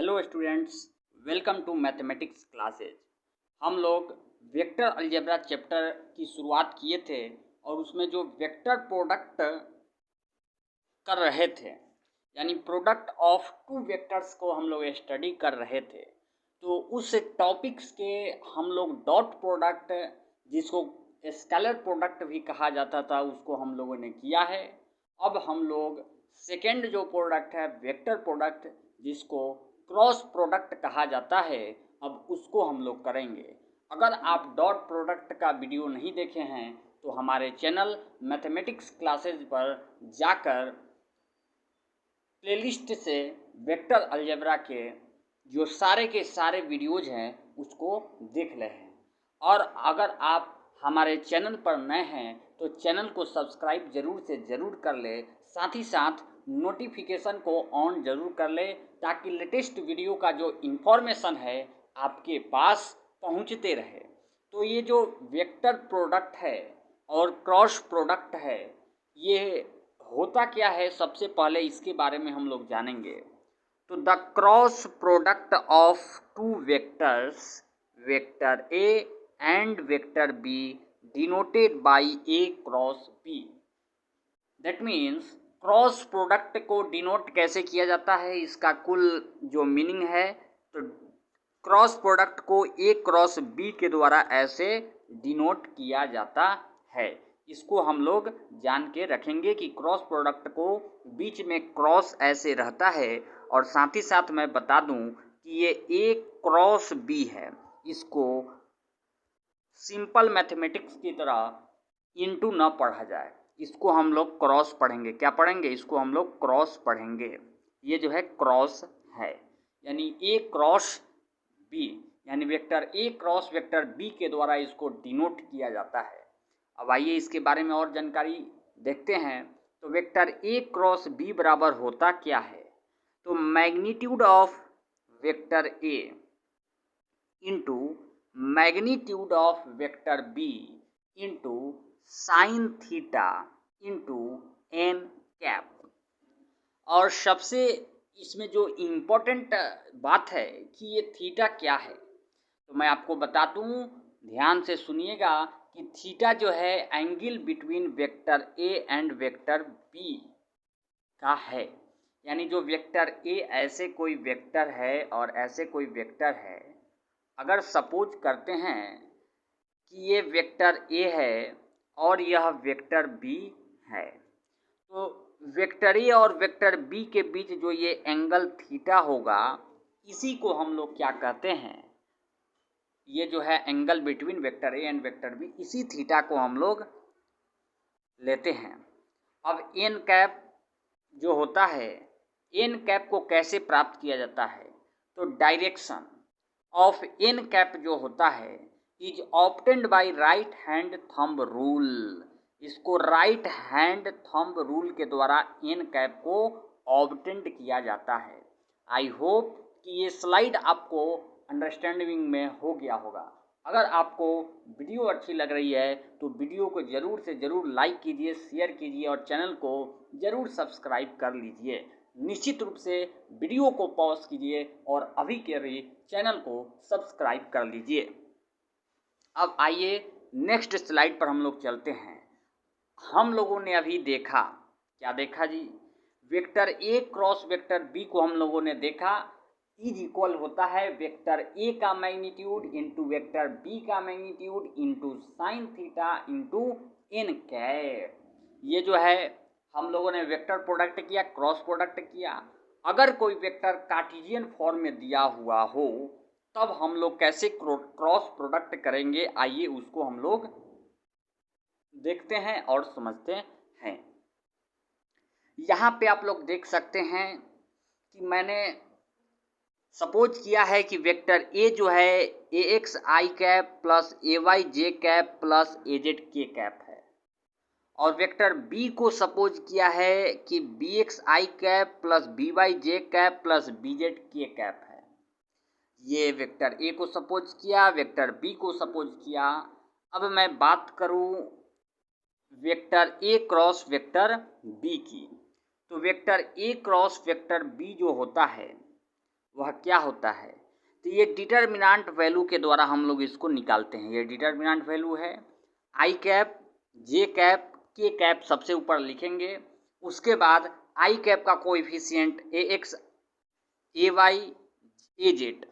Hello students, welcome to mathematics classes. हम लोग vector algebra chapter की शुरुआत किए थे और उसमें जो वेक्टर प्रोडक्ट कर रहे थे, यानी प्रोडक्ट ऑफ टू वेक्टर्स को हम लोग स्टडी कर रहे थे। तो उस टॉपिक्स के हम लोग डॉट प्रोडक्ट, जिसको स्केलर प्रोडक्ट भी कहा जाता था, उसको हम लोगों ने किया है। अब हम लोग सेकेंड जो प्रोडक्ट है वेक्टर प्रोडक्ट, जिसको क्रॉस प्रोडक्ट कहा जाता है, अब उसको हम लोग करेंगे। अगर आप डॉट प्रोडक्ट का वीडियो नहीं देखे हैं तो हमारे चैनल मैथमेटिक्स क्लासेज पर जाकर प्लेलिस्ट से वेक्टर अलजेब्रा के जो सारे के सारे वीडियोज़ हैं उसको देख लें। और अगर आप हमारे चैनल पर नए हैं तो चैनल को सब्सक्राइब ज़रूर से ज़रूर कर ले, साथ ही साथ नोटिफिकेशन को ऑन ज़रूर कर ले, ताकि लेटेस्ट वीडियो का जो इन्फॉर्मेशन है आपके पास पहुंचते रहे। तो ये जो वेक्टर प्रोडक्ट है और क्रॉस प्रोडक्ट है, ये होता क्या है, सबसे पहले इसके बारे में हम लोग जानेंगे। तो the cross product of two vectors, vector A and vector B denoted by A cross B. That means cross product को डिनोट कैसे किया जाता है, इसका कुल जो मीनिंग है, तो क्रॉस प्रोडक्ट को ए क्रॉस बी के द्वारा ऐसे डिनोट किया जाता है। इसको हम लोग जान के रखेंगे कि क्रॉस प्रोडक्ट को बीच में क्रॉस ऐसे रहता है। और साथ ही साथ मैं बता दूं कि ये ए क्रॉस बी है, इसको सिंपल मैथमेटिक्स की तरह इनटू न पढ़ा जाए, इसको हम लोग क्रॉस पढ़ेंगे। क्या पढ़ेंगे? इसको हम लोग क्रॉस पढ़ेंगे। ये जो है क्रॉस है, यानी ए क्रॉस बी, यानी vector A cross vector B के द्वारा इसको डिनोट किया जाता है। अब आइए इसके बारे में और जानकारी देखते हैं। तो वेक्टर ए क्रॉस बी बराबर होता क्या है? तो magnitude of vector A into magnitude of vector B into sine theta into n cap. और सबसे इसमें जो इम्पोर्टेंट बात है कि ये थीटा क्या है, तो मैं आपको बता दूं, ध्यान से सुनिएगा कि थीटा जो है angle between vector A and vector B का है। यानी जो वेक्टर ए ऐसे कोई वेक्टर है और ऐसे कोई वेक्टर है, अगर सपोज करते हैं कि ये वेक्टर ए है और यह वेक्टर बी है, तो वेक्टर ए और वेक्टर बी के बीच जो ये एंगल थीटा होगा, इसी को हम लोग क्या कहते हैं, ये जो है angle between vector A and vector B, इसी थीटा को हम लोग लेते हैं। अब एन कैप जो होता है, एन कैप को कैसे प्राप्त किया जाता है? तो डायरेक्शन ऑफ एन कैप जो होता है is obtained by right hand thumb rule. इसको राइट हैंड थंब रूल के द्वारा एन कैप को ऑब्टेन्ड किया जाता है। आई होप कि ये स्लाइड आपको अंडरस्टैंडिंग में हो गया होगा। अगर आपको वीडियो अच्छी लग रही है तो वीडियो को ज़रूर से ज़रूर लाइक कीजिए, शेयर कीजिए और चैनल को ज़रूर सब्सक्राइब कर लीजिए। निश्चित रूप से वीडियो को पॉज कीजिए और अभी के अभी चैनल को सब्सक्राइब कर लीजिए। अब आइए नेक्स्ट स्लाइड पर हम लोग चलते हैं। हम लोगों ने अभी देखा, क्या देखा जी? Vector A cross vector B को हम लोगों ने देखा इज इक्वल होता है वेक्टर ए का मैग्नीट्यूड इंटू वेक्टर बी का magnitude into sine theta into n cap. ये जो है हम लोगों ने वेक्टर प्रोडक्ट किया, क्रॉस प्रोडक्ट किया। अगर कोई वेक्टर कार्टेशियन फॉर्म में दिया हुआ हो तब हम लोग कैसे क्रॉस प्रोडक्ट करेंगे, आइए उसको हम लोग देखते हैं और समझते हैं। यहाँ पे आप लोग देख सकते हैं कि मैंने सपोज किया है कि वेक्टर ए जो है ए एक्स आई कैप प्लस ए वाई जे कैप प्लस ए जेड के कैप है, और वेक्टर बी को सपोज किया है कि बी एक्स आई कैप प्लस बी वाई जे कैप प्लस बी जेड के कैप है। ये वेक्टर ए को सपोज किया, वेक्टर बी को सपोज किया। अब मैं बात करूं vector A cross vector B की, तो vector A cross vector B जो होता है वह क्या होता है? तो ये डिटर्मिनेंट वैल्यू के द्वारा हम लोग इसको निकालते हैं। ये डिटर्मिनेंट वैल्यू है I cap, J cap, K cap सबसे ऊपर लिखेंगे। उसके बाद आई कैप का coefficient A X, A Y, A Z,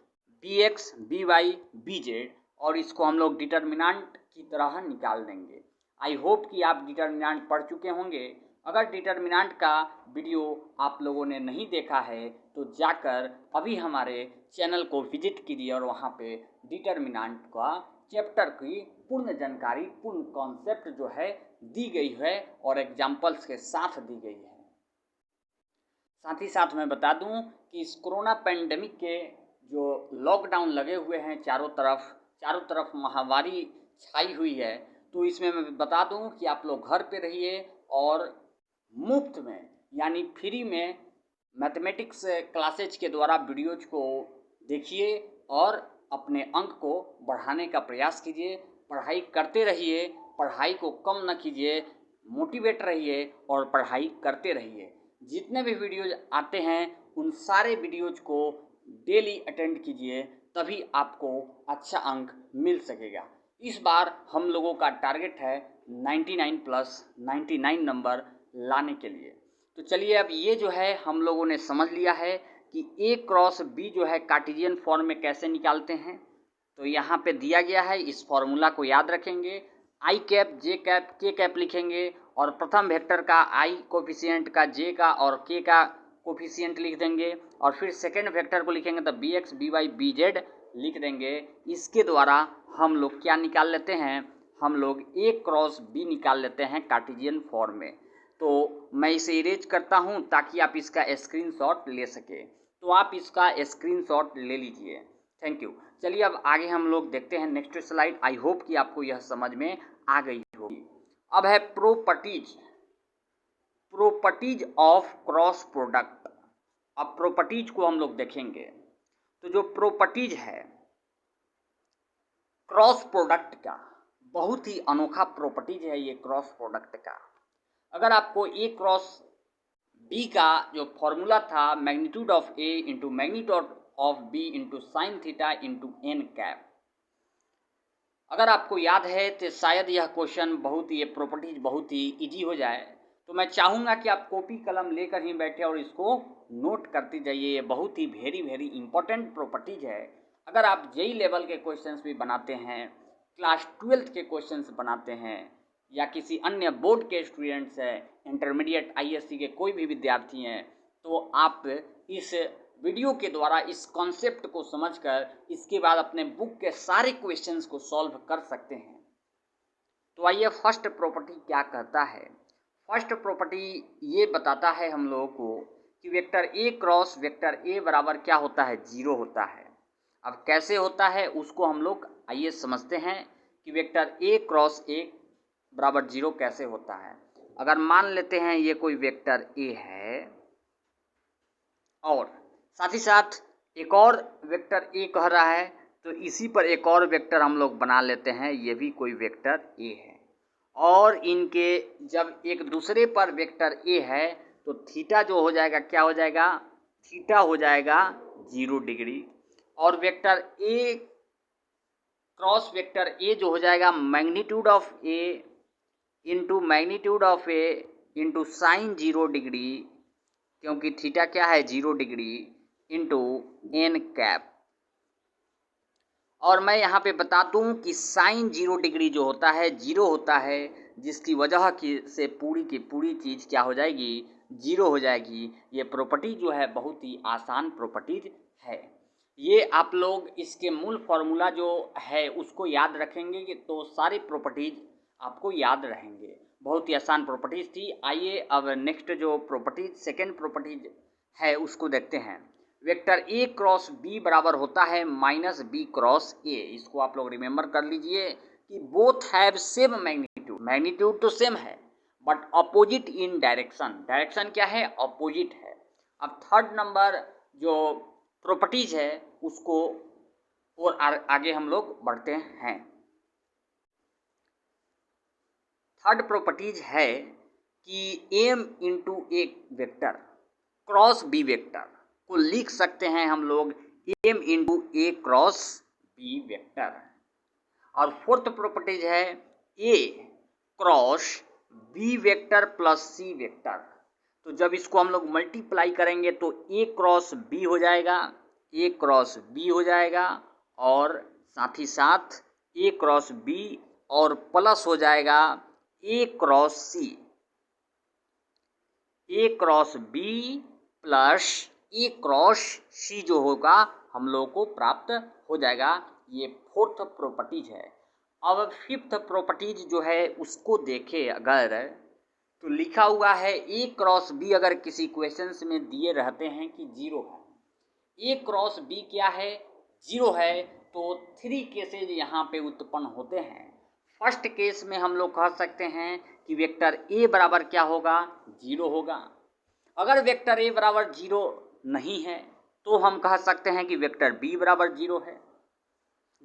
B X, B Y, B Z, और इसको हम लोग डिटर्मिनेंट की तरह निकाल देंगे। आई होप कि आप डिटर्मिनेंट पढ़ चुके होंगे। अगर डिटर्मिनेंट का वीडियो आप लोगों ने नहीं देखा है तो जाकर अभी हमारे चैनल को विजिट कीजिए और वहाँ पे डिटर्मिनेंट का चैप्टर की पूर्ण जानकारी, पूर्ण कॉन्सेप्ट जो है दी गई है और एग्जाम्पल्स के साथ दी गई है। साथ ही साथ मैं बता दूं कि इस कोरोना पेंडेमिक के जो लॉकडाउन लगे हुए हैं चारों तरफ महामारी छाई हुई है, तो इसमें मैं बता दूं कि आप लोग घर पे रहिए और मुफ्त में यानी फ्री में मैथमेटिक्स क्लासेज के द्वारा वीडियोज को देखिए और अपने अंक को बढ़ाने का प्रयास कीजिए। पढ़ाई करते रहिए, पढ़ाई को कम न कीजिए, मोटिवेट रहिए और पढ़ाई करते रहिए। जितने भी वीडियोज आते हैं उन सारे वीडियोज को डेली अटेंड कीजिए, तभी आपको अच्छा अंक मिल सकेगा। इस बार हम लोगों का टारगेट है 99 प्लस 99 नंबर लाने के लिए। तो चलिए, अब ये जो है हम लोगों ने समझ लिया है कि ए क्रॉस बी जो है कार्टेशियन फॉर्म में कैसे निकालते हैं। तो यहाँ पे दिया गया है, इस फॉर्मूला को याद रखेंगे। आई cap, J cap, K cap लिखेंगे और प्रथम वेक्टर का आई कोफिशिएंट का, जे का और के का कोफिशिएंट लिख देंगे और फिर सेकेंड वेक्टर को लिखेंगे तो B X, B Y, B Z लिख देंगे। इसके द्वारा हम लोग क्या निकाल लेते हैं? हम लोग ए क्रॉस बी निकाल लेते हैं कार्टेशियन फॉर्म में। तो मैं इसे इरेज करता हूं ताकि आप इसका स्क्रीनशॉट ले सके। तो आप इसका स्क्रीनशॉट ले लीजिए। Thank you. चलिए, अब आगे हम लोग देखते हैं नेक्स्ट स्लाइड। आई होप कि आपको यह समझ में आ गई होगी। अब है प्रॉपर्टीज ऑफ क्रॉस प्रोडक्ट। अब प्रॉपर्टीज को हम लोग देखेंगे। तो जो प्रॉपर्टीज है क्रॉस प्रोडक्ट का, बहुत ही अनोखा प्रॉपर्टीज है ये क्रॉस प्रोडक्ट का। अगर आपको ए क्रॉस बी का जो फॉर्मूला था, magnitude of A into magnitude of B into sine theta into n cap, अगर आपको याद है तो शायद यह क्वेश्चन ये प्रॉपर्टीज बहुत ही इजी हो जाए। तो मैं चाहूँगा कि आप कॉपी कलम लेकर ही बैठे और इसको नोट करते जाइए। ये बहुत ही वेरी इंपॉर्टेंट प्रॉपर्टीज है। अगर आप जेई लेवल के क्वेश्चंस भी बनाते हैं, क्लास 12th के क्वेश्चंस बनाते हैं, या किसी अन्य बोर्ड के स्टूडेंट्स हैं, इंटरमीडिएट आईएससी के कोई भी विद्यार्थी हैं, तो आप इस वीडियो के द्वारा इस कॉन्सेप्ट को समझकर इसके बाद अपने बुक के सारे क्वेश्चंस को सॉल्व कर सकते हैं। तो आइए, फर्स्ट प्रॉपर्टी क्या कहता है? फर्स्ट प्रॉपर्टी ये बताता है हम लोगों को कि vector A cross vector A बराबर क्या होता है? 0 होता है। अब कैसे होता है उसको हम लोग आइए समझते हैं कि वेक्टर ए क्रॉस ए बराबर 0 कैसे होता है। अगर मान लेते हैं ये कोई वेक्टर ए है और साथ ही साथ एक और वेक्टर ए कह रहा है, तो इसी पर एक और वेक्टर हम लोग बना लेते हैं, ये भी कोई वेक्टर ए है। और इनके जब एक दूसरे पर वेक्टर ए है तो थीटा जो हो जाएगा, क्या हो जाएगा? थीटा हो जाएगा 0 डिग्री। और वेक्टर ए क्रॉस वेक्टर ए जो हो जाएगा magnitude of A into magnitude of A into sine 0 degree, क्योंकि थीटा क्या है? 0 डिग्री, इंटू एन कैप। और मैं यहाँ पे बता दूँ कि साइन 0 डिग्री जो होता है 0 होता है, जिसकी वजह से पूरी की पूरी चीज़ क्या हो जाएगी? 0 हो जाएगी। ये प्रॉपर्टी जो है बहुत ही आसान प्रॉपर्टीज है। ये आप लोग इसके मूल फार्मूला जो है उसको याद रखेंगे कि तो सारी प्रॉपर्टीज आपको याद रहेंगे। बहुत ही आसान प्रॉपर्टीज थी। आइए अब नेक्स्ट जो प्रॉपर्टीज, सेकेंड प्रॉपर्टीज है उसको देखते हैं। वेक्टर ए क्रॉस बी बराबर होता है माइनस बी क्रॉस ए। इसको आप लोग रिमेंबर कर लीजिए कि both have same magnitude. Magnitude तो सेम है but opposite in direction. Direction क्या है? अपोजिट है। अब थर्ड नंबर जो प्रॉपर्टीज है उसको और आगे हम लोग बढ़ते हैं। थर्ड प्रॉपर्टीज है कि एम इंटू ए वेक्टर क्रॉस बी वेक्टर, को लिख सकते हैं हम लोग m इंटू ए क्रॉस बी वेक्टर। और फोर्थ प्रॉपर्टीज है ए cross B vector plus C vector. तो जब इसको हम लोग मल्टीप्लाई करेंगे तो ए क्रॉस बी हो जाएगा, ए क्रॉस बी हो जाएगा, और साथ ही साथ ए क्रॉस बी और प्लस हो जाएगा ए क्रॉस सी, ए क्रॉस बी प्लस ए क्रॉस सी जो होगा हम लोगों को प्राप्त हो जाएगा। ये फोर्थ प्रॉपर्टीज है। अब फिफ्थ प्रॉपर्टीज जो है उसको देखें अगर, तो लिखा हुआ है ए क्रॉस बी अगर किसी क्वेश्चंस में दिए रहते हैं कि जीरो है, ए क्रॉस बी क्या है, जीरो है, तो थ्री केसेज यहाँ पे उत्पन्न होते हैं। फर्स्ट केस में हम लोग कह सकते हैं कि वेक्टर ए बराबर क्या होगा, जीरो होगा। अगर वेक्टर ए बराबर जीरो नहीं है तो हम कह सकते हैं कि वेक्टर बी बराबर जीरो है।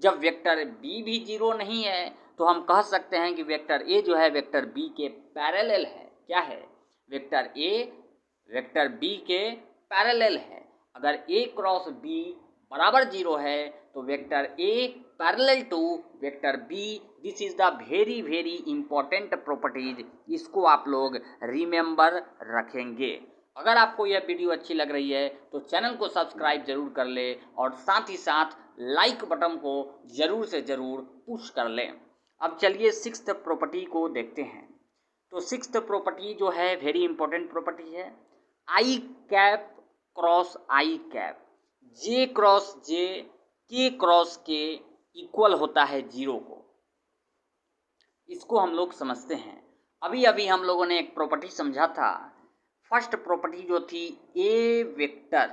जब वेक्टर बी भी जीरो नहीं है तो हम कह सकते हैं कि वेक्टर ए जो है वेक्टर बी के पैरेलल है। क्या है, वेक्टर ए वेक्टर बी के पैरेलल है। अगर ए क्रॉस बी बराबर जीरो है तो vector A parallel to vector B, this is the very very important properties. इसको आप लोग रिमेंबर रखेंगे। अगर आपको यह वीडियो अच्छी लग रही है तो चैनल को सब्सक्राइब जरूर कर ले और साथ ही साथ लाइक बटन को जरूर से जरूर पुश कर लें। अब चलिए सिक्स्थ प्रॉपर्टी को देखते हैं। तो सिक्स्थ प्रॉपर्टी जो है वेरी इंपॉर्टेंट प्रॉपर्टी है, I cap cross I cap, J cross जे के क्रॉस के इक्वल होता है जीरो को। इसको हम लोग समझते हैं। अभी अभी हम लोगों ने एक प्रॉपर्टी समझा था। फर्स्ट प्रॉपर्टी जो थी A vector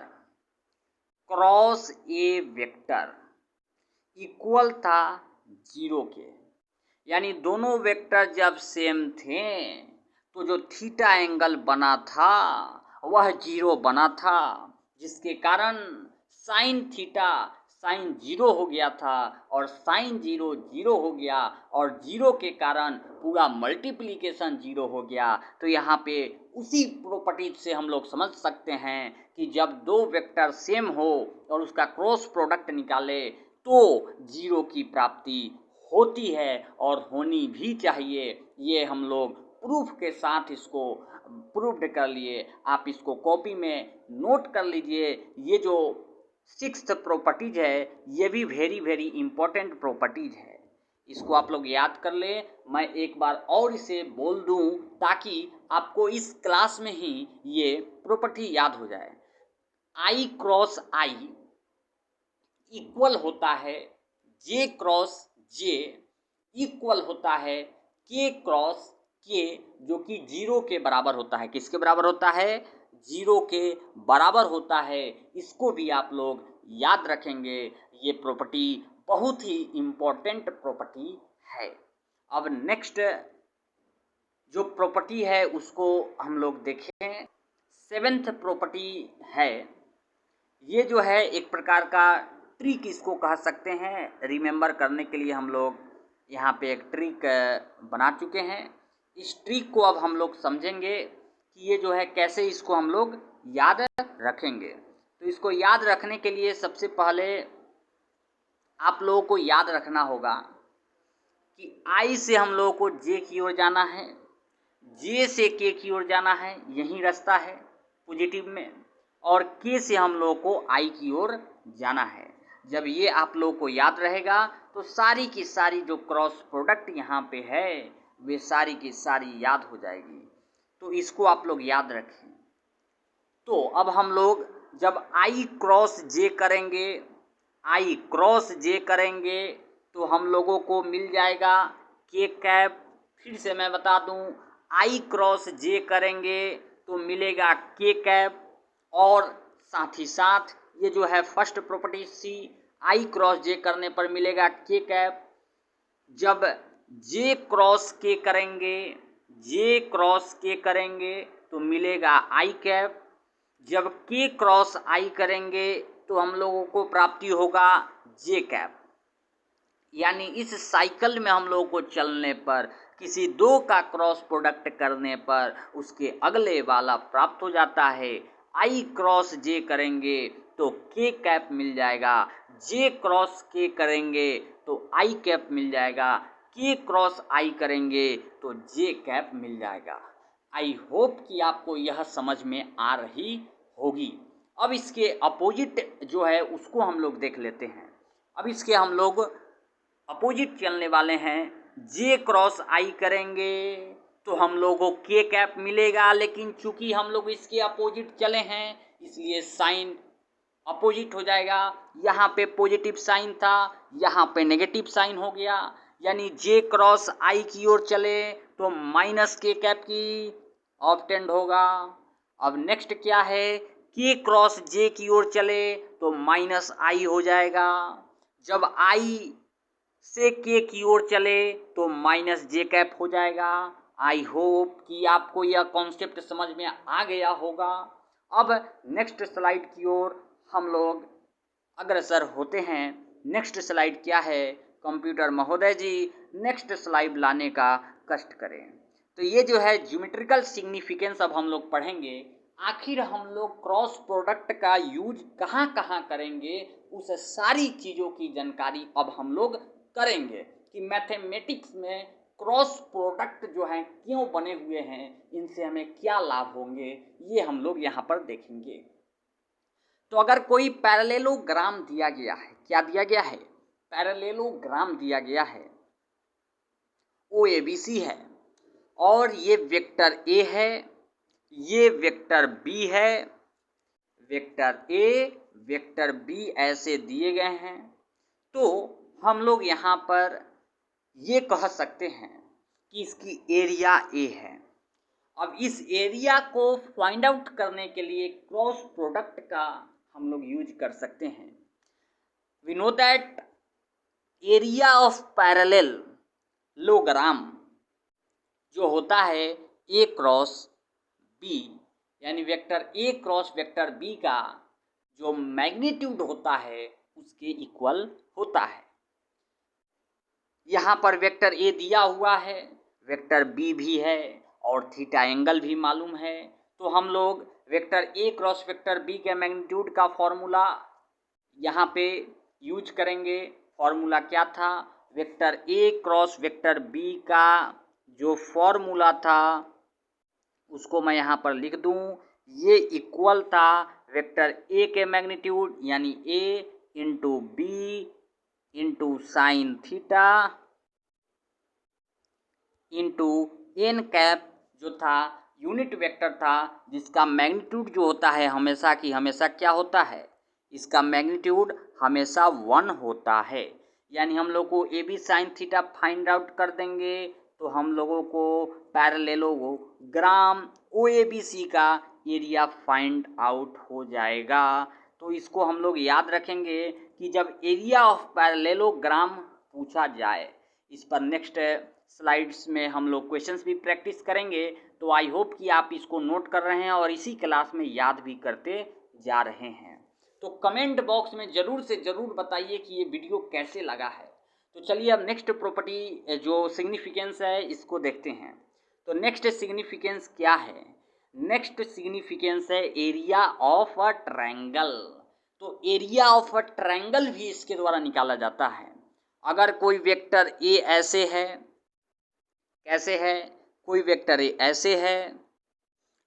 cross A vector equal था जीरो के, यानी दोनों वेक्टर जब सेम थे तो जो थीटा एंगल बना था वह जीरो बना था, जिसके कारण साइन थीटा साइन जीरो हो गया था और साइन जीरो जीरो हो गया और जीरो के कारण पूरा मल्टीप्लिकेशन जीरो हो गया। तो यहाँ पे उसी प्रॉपर्टी से हम लोग समझ सकते हैं कि जब दो वेक्टर सेम हो और उसका क्रॉस प्रोडक्ट निकाले तो जीरो की प्राप्ति होती है और होनी भी चाहिए। ये हम लोग प्रूफ के साथ इसको प्रूव्ड कर लिए। आप इसको कॉपी में नोट कर लीजिए। ये जो सिक्स्थ प्रॉपर्टीज है ये भी वेरी वेरी इंपॉर्टेंट प्रॉपर्टीज है। इसको आप लोग याद कर ले। मैं एक बार और इसे बोल दूं ताकि आपको इस क्लास में ही ये प्रॉपर्टी याद हो जाए। आई क्रॉस आई इक्वल होता है जे क्रॉस जे इक्वल होता है के क्रॉस के, जो कि जीरो के बराबर होता है। किसके बराबर होता है, जीरो के बराबर होता है। इसको भी आप लोग याद रखेंगे। ये प्रॉपर्टी बहुत ही इम्पोर्टेंट प्रॉपर्टी है। अब नेक्स्ट जो प्रॉपर्टी है उसको हम लोग देखें। सेवेंथ प्रॉपर्टी है, ये जो है एक प्रकार का ट्रिक इसको कह सकते हैं। रिमेंबर करने के लिए हम लोग यहाँ पे एक ट्रिक बना चुके हैं। इस ट्रिक को अब हम लोग समझेंगे कि ये जो है कैसे इसको हम लोग याद रखेंगे। तो इसको याद रखने के लिए सबसे पहले आप लोगों को याद रखना होगा कि आई से हम लोगों को जे की ओर जाना है, जे से के की ओर जाना है, यही रास्ता है पॉजिटिव में, और के से हम लोगों को आई की ओर जाना है। जब ये आप लोगों को याद रहेगा तो सारी की सारी जो क्रॉस प्रोडक्ट यहाँ पे है वे सारी की सारी याद हो जाएगी। तो इसको आप लोग याद रखें। तो अब हम लोग जब आई क्रॉस जे करेंगे, आई क्रॉस जे करेंगे तो हम लोगों को मिल जाएगा के कैप। फिर से मैं बता दूं, आई क्रॉस जे करेंगे तो मिलेगा के कैप, और साथ ही साथ ये जो है फर्स्ट प्रॉपर्टी सी, आई क्रॉस जे करने पर मिलेगा के कैप। जब जे क्रॉस के करेंगे, जे क्रॉस के करेंगे तो मिलेगा आई कैप। जब के क्रॉस आई करेंगे तो हम लोगों को प्राप्ति होगा जे कैप। यानी इस साइकिल में हम लोगों को चलने पर किसी दो का क्रॉस प्रोडक्ट करने पर उसके अगले वाला प्राप्त हो जाता है। आई क्रॉस जे करेंगे तो के कैप मिल जाएगा, जे क्रॉस के करेंगे तो आई कैप मिल जाएगा, के क्रॉस आई करेंगे तो जे कैप मिल जाएगा। आई होप कि आपको यह समझ में आ रही होगी। अब इसके अपोजिट जो है उसको हम लोग देख लेते हैं। अब इसके हम लोग अपोजिट चलने वाले हैं। जे क्रॉस आई करेंगे तो हम लोगों को के कैप मिलेगा, लेकिन चूंकि हम लोग इसके अपोजिट चले हैं इसलिए साइन अपोजिट हो जाएगा। यहाँ पे पॉजिटिव साइन था, यहाँ पे नेगेटिव साइन हो गया, यानी जे क्रॉस आई की ओर चले तो माइनस के कैप की ऑब्टेंड होगा। अब नेक्स्ट क्या है, के क्रॉस जे की ओर चले तो माइनस आई हो जाएगा। जब आई से के की ओर चले तो माइनस जे कैप हो जाएगा। आई होप कि आपको यह कॉन्सेप्ट समझ में आ गया होगा। अब नेक्स्ट स्लाइड की ओर हम लोग अग्रसर होते हैं। नेक्स्ट स्लाइड क्या है, कंप्यूटर महोदय जी नेक्स्ट स्लाइड लाने का कष्ट करें। तो ये जो है ज्योमेट्रिकल सिग्निफिकेंस अब हम लोग पढ़ेंगे। आखिर हम लोग क्रॉस प्रोडक्ट का यूज कहाँ कहाँ करेंगे, उस सारी चीज़ों की जानकारी अब हम लोग करेंगे कि मैथमेटिक्स में क्रॉस प्रोडक्ट जो हैं क्यों बने हुए हैं, इनसे हमें क्या लाभ होंगे, ये हम लोग यहाँ पर देखेंगे। तो अगर कोई पैरेललोग्राम दिया गया है, क्या दिया गया है, पैरेललोग्राम दिया गया है, OABC है और ये वेक्टर A है, ये वेक्टर B है, वेक्टर A वेक्टर B ऐसे दिए गए हैं, तो हम लोग यहाँ पर ये कह सकते हैं कि इसकी एरिया A है। अब इस एरिया को फाइंड आउट करने के लिए क्रॉस प्रोडक्ट का हम लोग यूज कर सकते हैं। We know that area of parallelogram जो होता है A क्रॉस B, यानी vector A cross vector B का जो मैग्नीट्यूड होता है उसके इक्वल होता है। यहाँ पर वेक्टर A दिया हुआ है, वेक्टर B भी है और थीटा एंगल भी मालूम है, तो हम लोग vector A cross vector B के मैग्नीट्यूड का फॉर्मूला यहाँ पे यूज करेंगे। फॉर्मूला क्या था, vector A cross vector B का जो फॉर्मूला था उसको मैं यहाँ पर लिख दूँ, ये इक्वल था वेक्टर A के मैग्नीट्यूड यानी A into B into sine theta into n cap, जो था यूनिट वेक्टर था जिसका मैग्नीट्यूड जो होता है हमेशा की हमेशा क्या होता है, इसका मैग्नीट्यूड हमेशा 1 होता है। यानी हम लोग को A B sine theta find out कर देंगे तो हम लोगों को पैरेललोग्राम OABC का एरिया फाइंड आउट हो जाएगा। तो इसको हम लोग याद रखेंगे कि जब एरिया ऑफ पैरेललोग्राम पूछा जाए, इस पर नेक्स्ट स्लाइड्स में हम लोग क्वेश्चंस भी प्रैक्टिस करेंगे। तो आई होप कि आप इसको नोट कर रहे हैं और इसी क्लास में याद भी करते जा रहे हैं। तो कमेंट बॉक्स में ज़रूर से ज़रूर बताइए कि ये वीडियो कैसे लगा है। तो चलिए अब नेक्स्ट प्रॉपर्टी जो सिग्निफिकेंस है इसको देखते हैं। तो नेक्स्ट सिग्निफिकेंस क्या है, नेक्स्ट सिग्निफिकेंस है एरिया ऑफ अ ट्रायंगल। तो एरिया ऑफ अ ट्रायंगल भी इसके द्वारा निकाला जाता है। अगर कोई वेक्टर A ऐसे है, कैसे है, कोई वेक्टर A ऐसे है,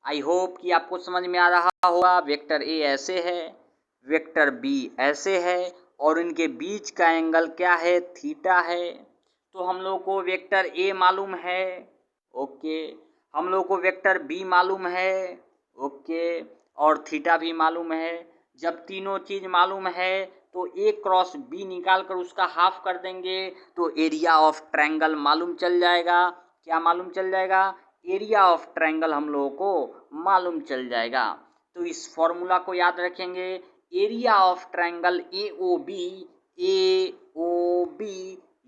आई होप कि आपको समझ में आ रहा होगा, वेक्टर A ऐसे है, वेक्टर B ऐसे है और इनके बीच का एंगल क्या है, थीटा है। तो हम लोग को वेक्टर A मालूम है, ओके, हम लोग को वेक्टर B मालूम है, ओके, और थीटा भी मालूम है। जब तीनों चीज़ मालूम है तो A क्रॉस B निकाल कर उसका हाफ कर देंगे तो एरिया ऑफ ट्रायंगल मालूम चल जाएगा। क्या मालूम चल जाएगा, एरिया ऑफ ट्रायंगल हम लोगों को मालूम चल जाएगा। तो इस फॉर्मूला को याद रखेंगे, एरिया ऑफ ट्रायंगल AOB,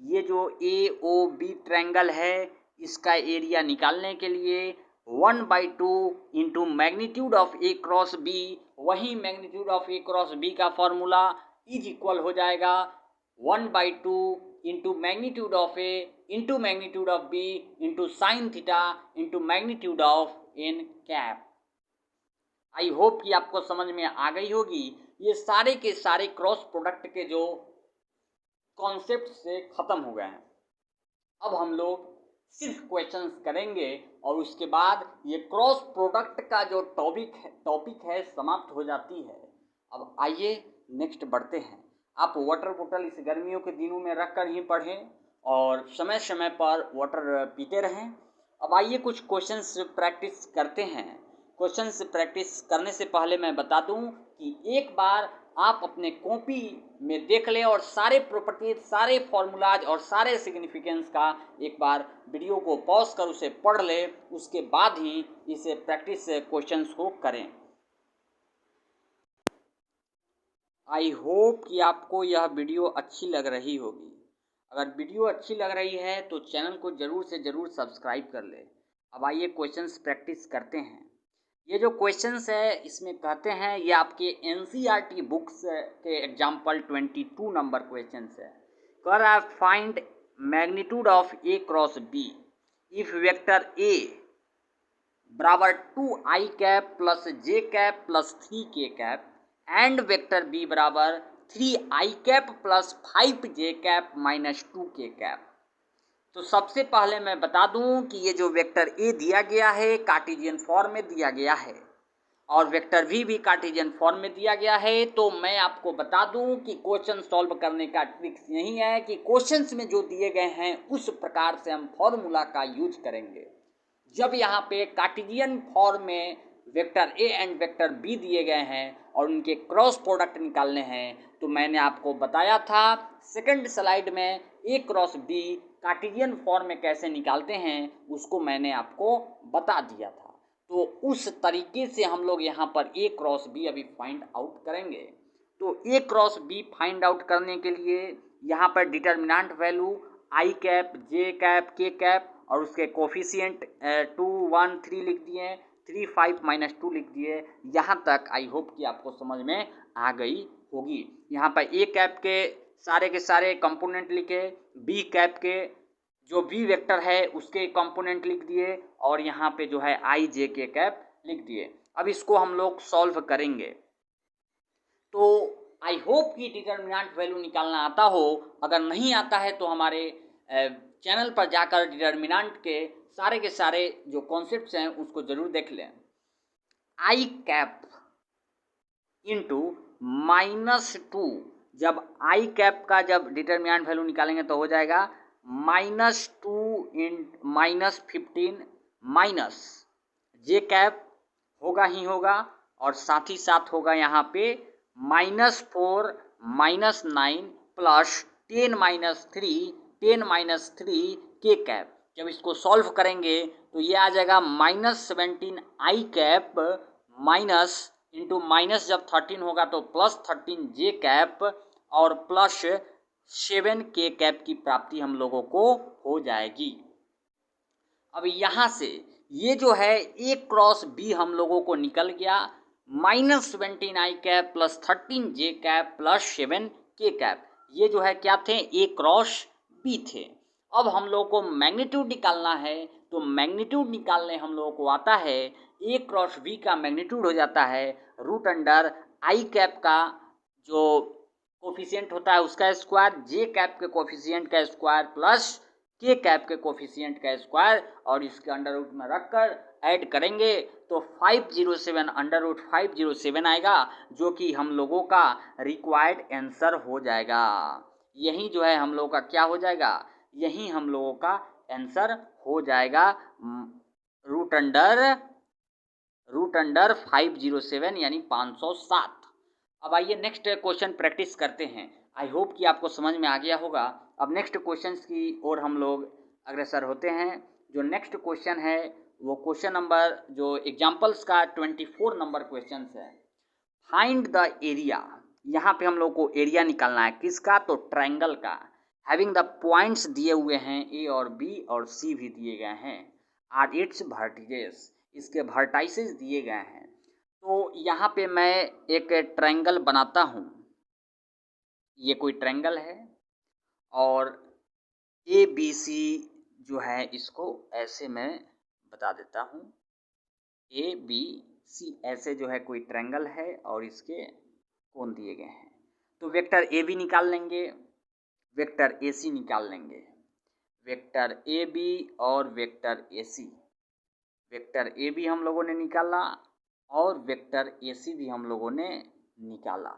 ये जो AOB ट्रायंगल है इसका एरिया निकालने के लिए 1/2 into magnitude of A cross B, वही magnitude of A cross B का फॉर्मूला इज इक्वल हो जाएगा 1/2 into magnitude of A into magnitude of B into sine theta into magnitude of n cap. I hope कि आपको समझ में आ गई होगी। ये सारे के सारे क्रॉस प्रोडक्ट के जो कॉन्सेप्ट से ख़त्म हो गए हैं। अब हम लोग सिर्फ क्वेश्चंस करेंगे और उसके बाद ये क्रॉस प्रोडक्ट का जो टॉपिक है समाप्त हो जाती है। अब आइए नेक्स्ट बढ़ते हैं। आप वाटर बोतल इस गर्मियों के दिनों में रख कर ही पढ़ें और समय समय पर वाटर पीते रहें। अब आइए कुछ क्वेश्चंस प्रैक्टिस करते हैं। क्वेश्चंस प्रैक्टिस करने से पहले मैं बता दूं कि एक बार आप अपने कॉपी में देख लें और सारे प्रॉपर्टीज, सारे फॉर्मूलाज और सारे सिग्निफिकेंस का एक बार वीडियो को पॉज कर उसे पढ़ लें, उसके बाद ही इसे प्रैक्टिस क्वेश्चंस को करें। आई होप कि आपको यह वीडियो अच्छी लग रही होगी। अगर वीडियो अच्छी लग रही है तो चैनल को ज़रूर से ज़रूर सब्सक्राइब कर ले। अब आइए क्वेश्चंस प्रैक्टिस करते हैं। ये जो क्वेश्चंस है इसमें कहते हैं, ये आपके एनसीईआरटी बुक्स के एग्जाम्पल 22 नंबर क्वेश्चंस है। कह रहा है find magnitude of A cross B if vector A बराबर 2i cap plus J cap plus 3k cap and vector B बराबर 3i cap plus 5j cap minus 2k cap. तो सबसे पहले मैं बता दूं कि ये जो वेक्टर ए दिया गया है कार्टेशियन फॉर्म में दिया गया है और वेक्टर भी कार्टेशियन फॉर्म में दिया गया है। तो मैं आपको बता दूं कि क्वेश्चन सॉल्व करने का ट्रिक्स यही है कि क्वेश्चंस में जो दिए गए हैं उस प्रकार से हम फॉर्मूला का यूज करेंगे। जब यहाँ पे कार्टेशियन फॉर्म में vector A and vector B दिए गए हैं और उनके क्रॉस प्रोडक्ट निकालने हैं, तो मैंने आपको बताया था सेकंड स्लाइड में ए क्रॉस बी कार्टेशियन फॉर्म में कैसे निकालते हैं उसको मैंने आपको बता दिया था। तो उस तरीके से हम लोग यहाँ पर ए क्रॉस बी अभी फाइंड आउट करेंगे। तो ए क्रॉस बी फाइंड आउट करने के लिए यहाँ पर डिटर्मिनेंट वैल्यू आई cap, J cap, K cap और उसके कोफिशिएंट 2, 1, 3 लिख दिए, 3, 5, -2 लिख दिए। यहाँ तक आई होप कि आपको समझ में आ गई होगी। यहाँ पर ए कैप के सारे कंपोनेंट लिखे, बी कैप के जो बी वेक्टर है उसके कंपोनेंट लिख दिए और यहाँ पे जो है आई जे के कैप लिख दिए। अब इसको हम लोग सॉल्व करेंगे। तो आई होप कि डिटर्मिनेंट वैल्यू निकालना आता हो। अगर नहीं आता है तो हमारे चैनल पर जाकर डिटर्मिनेंट के सारे जो कॉन्सेप्ट्स हैं उसको ज़रूर देख लें। आई कैप इंटू -2, जब आई कैप का जब डिटर्मिनेंट वैल्यू निकालेंगे तो हो जाएगा -2 -15 माइनस जे कैप होगा ही होगा और साथ ही साथ होगा यहाँ पे -4 -9 प्लस 10 के कैप। जब इसको सॉल्व करेंगे तो ये आ जाएगा -17 आई कैप माइनस इंटू माइनस जब 13 होगा तो +13 जे कैप और प्लस 7 के कैप की प्राप्ति हम लोगों को हो जाएगी। अब यहाँ से ये जो है ए क्रॉस बी हम लोगों को निकल गया, -17 आई कैप प्लस 13 जे कैप प्लस 7 के कैप। ये जो है क्या थे, ए क्रॉस बी थे। अब हम लोग को मैग्नीट्यूड निकालना है, तो मैग्नीट्यूड निकालने हम लोगों को आता है ए क्रॉस बी का मैग्नीट्यूड हो जाता है √ आई कैप का जो कोफिशिएंट होता है उसका स्क्वायर, जे कैप के कोफिशिएंट का स्क्वायर प्लस के कैप के कोफिशिएंट का स्क्वायर और इसके अंडर रूट में रखकर ऐड करेंगे तो 507 √507 आएगा, जो कि हम लोगों का रिक्वायर्ड आंसर हो जाएगा। यही जो है हम लोगों का क्या हो जाएगा, यही हम लोगों का आंसर हो जाएगा √अंडर 507 यानी 507। अब आइए नेक्स्ट क्वेश्चन प्रैक्टिस करते हैं। आई होप कि आपको समझ में आ गया होगा। अब नेक्स्ट क्वेश्चन की ओर हम लोग अग्रसर होते हैं। जो नेक्स्ट क्वेश्चन है वो क्वेश्चन नंबर जो एग्जाम्पल्स का 24 नंबर क्वेश्चन है। फाइंड द एरिया, यहाँ पे हम लोग को एरिया निकालना है किसका, तो ट्रायंगल का। हैविंग द पॉइंट्स दिए हुए हैं ए और बी और सी भी दिए गए हैं, आर इट्स वर्टिसेस, इसके वर्टाइसेस दिए गए हैं। तो यहाँ पे मैं एक ट्रायंगल बनाता हूँ। ये कोई ट्रायंगल है और ए बी सी जो है इसको ऐसे मैं बता देता हूँ, ए बी सी ऐसे जो है कोई ट्रायंगल है और इसके कोण दिए गए हैं। तो वेक्टर ए बी निकाल लेंगे, वेक्टर ए सी निकाल लेंगे। वेक्टर ए बी और vector A C, vector A B हम लोगों ने निकाला और वेक्टर ए सी भी हम लोगों ने निकाला।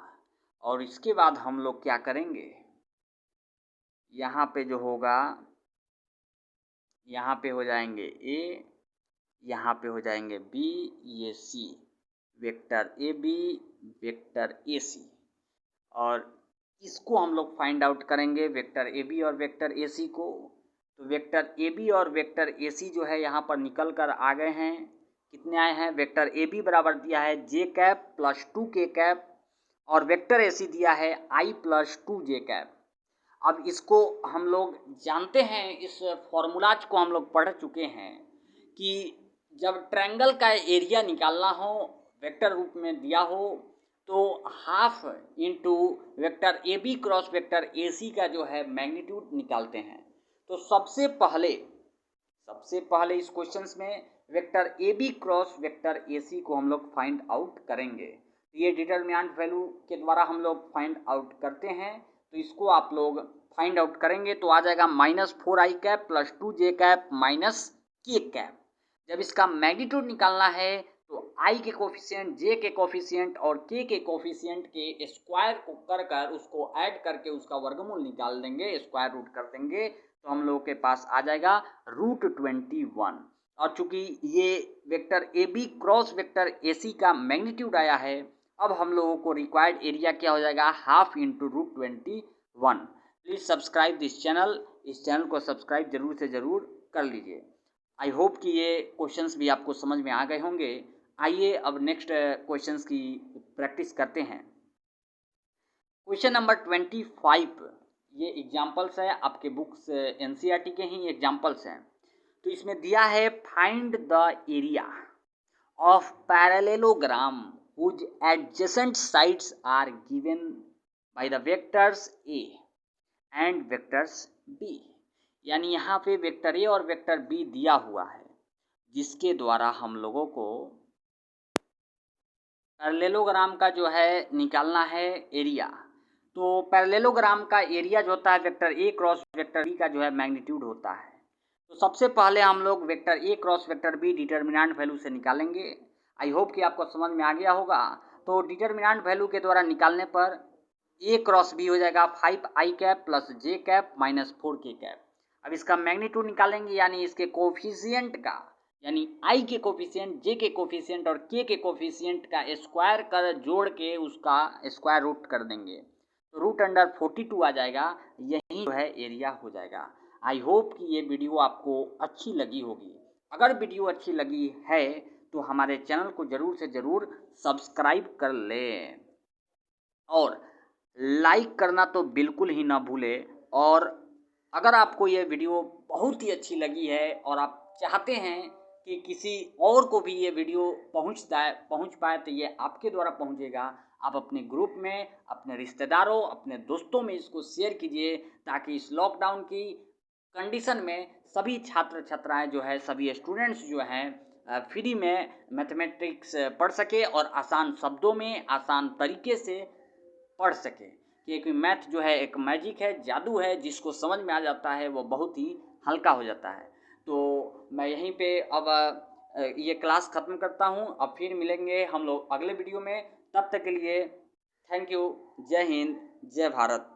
और इसके बाद हम लोग क्या करेंगे, यहाँ पे जो होगा, यहाँ पे हो जाएंगे ए, यहाँ पे हो जाएंगे बी, ये C, vector A B, vector A C. और इसको हम लोग फाइंड आउट करेंगे, वेक्टर ए बी और वेक्टर ए सी को। तो वेक्टर ए बी और वेक्टर ए सी जो है यहाँ पर निकल कर आ गए हैं। कितने आए हैं, वेक्टर ए बी बराबर दिया है जे कैप प्लस 2 के कैप और वेक्टर ए सी दिया है आई प्लस 2 जे कैप। अब इसको हम लोग जानते हैं, इस फॉर्मूलाज को हम लोग पढ़ चुके हैं कि जब ट्रायंगल का एरिया निकालना हो, वेक्टर रूप में दिया हो, तो half into vector A B cross vector A C का जो है मैग्नीट्यूड निकालते हैं। तो सबसे पहले इस क्वेश्चंस में vector A B cross vector A C को हम लोग फाइंड आउट करेंगे। ये डिटर्मिनेंट वैल्यू के द्वारा हम लोग फाइंड आउट करते हैं। तो इसको आप लोग फाइंड आउट करेंगे तो आ जाएगा -4i cap plus 2j cap minus के कैप। जब इसका मैग्नीट्यूड निकालना है तो i के कोफिशिएंट, j के कोफिशिएंट और k के कोफिशिएंट के स्क्वायर को कर उसको ऐड करके उसका वर्गमूल निकाल देंगे, स्क्वायर रूट कर देंगे, तो हम लोगों के पास आ जाएगा √21। और चूंकि ये vector A B cross vector A C का मैग्नीट्यूड आया है, अब हम लोगों को रिक्वायर्ड एरिया क्या हो जाएगा, half into √21। Please subscribe this channel, इस चैनल को सब्सक्राइब जरूर से ज़रूर कर लीजिए। आई होप कि ये क्वेश्चंस भी आपको समझ में आ गए होंगे। आइए अब नेक्स्ट क्वेश्चंस की प्रैक्टिस करते हैं। क्वेश्चन नंबर 25, ये एग्जाम्पल्स है आपके बुक्स एनसीईआरटी के ही एग्जाम्पल्स हैं। तो इसमें दिया है find the area of parallelogram whose adjacent sides are given by the vectors a and vectors b। यानी यहाँ पे वेक्टर ए और वेक्टर बी दिया हुआ है, जिसके द्वारा हम लोगों को पैरेललोग्राम का जो है निकालना है एरिया। तो पैरेललोग्राम का एरिया जो होता है vector A cross vector B का जो है मैग्नीट्यूड होता है। तो सबसे पहले हम लोग vector A cross vector B determinant value से निकालेंगे। आई होप कि आपको समझ में आ गया होगा। तो डिटर्मिनेंट वैल्यू के द्वारा निकालने पर ए क्रॉस बी हो जाएगा 5i cap plus J cap minus 4k cap. अब इसका मैग्नीट्यूड निकालेंगे, यानी इसके कोफिशिएंट का, यानी i के कोफिशिएंट, j के कोफिशिएंट और k के कोफिशिएंट का स्क्वायर कर जोड़ के उसका स्क्वायर रूट कर देंगे, तो √42 आ जाएगा। यही जो है एरिया हो जाएगा। आई होप कि ये वीडियो आपको अच्छी लगी होगी। अगर वीडियो अच्छी लगी है तो हमारे चैनल को ज़रूर से ज़रूर सब्सक्राइब कर लें और लाइक करना तो बिल्कुल ही ना भूलें। और अगर आपको ये वीडियो बहुत ही अच्छी लगी है और आप चाहते हैं कि किसी और को भी ये वीडियो पहुंच पाए, तो ये आपके द्वारा पहुंचेगा। आप अपने ग्रुप में, अपने रिश्तेदारों, अपने दोस्तों में इसको शेयर कीजिए, ताकि इस लॉकडाउन की कंडीशन में सभी छात्र छात्राएं जो है, सभी स्टूडेंट्स जो हैं फ्री में मैथमेटिक्स पढ़ सके और आसान शब्दों में, आसान तरीके से पढ़ सके। क्योंकि मैथ जो है एक मैजिक है, जादू है, जिसको समझ में आ जाता है वो बहुत ही हल्का हो जाता है। तो मैं यहीं पे अब ये क्लास ख़त्म करता हूँ। अब फिर मिलेंगे हम लोग अगले वीडियो में। तब तक के लिए थैंक यू। जय हिंद, जय भारत।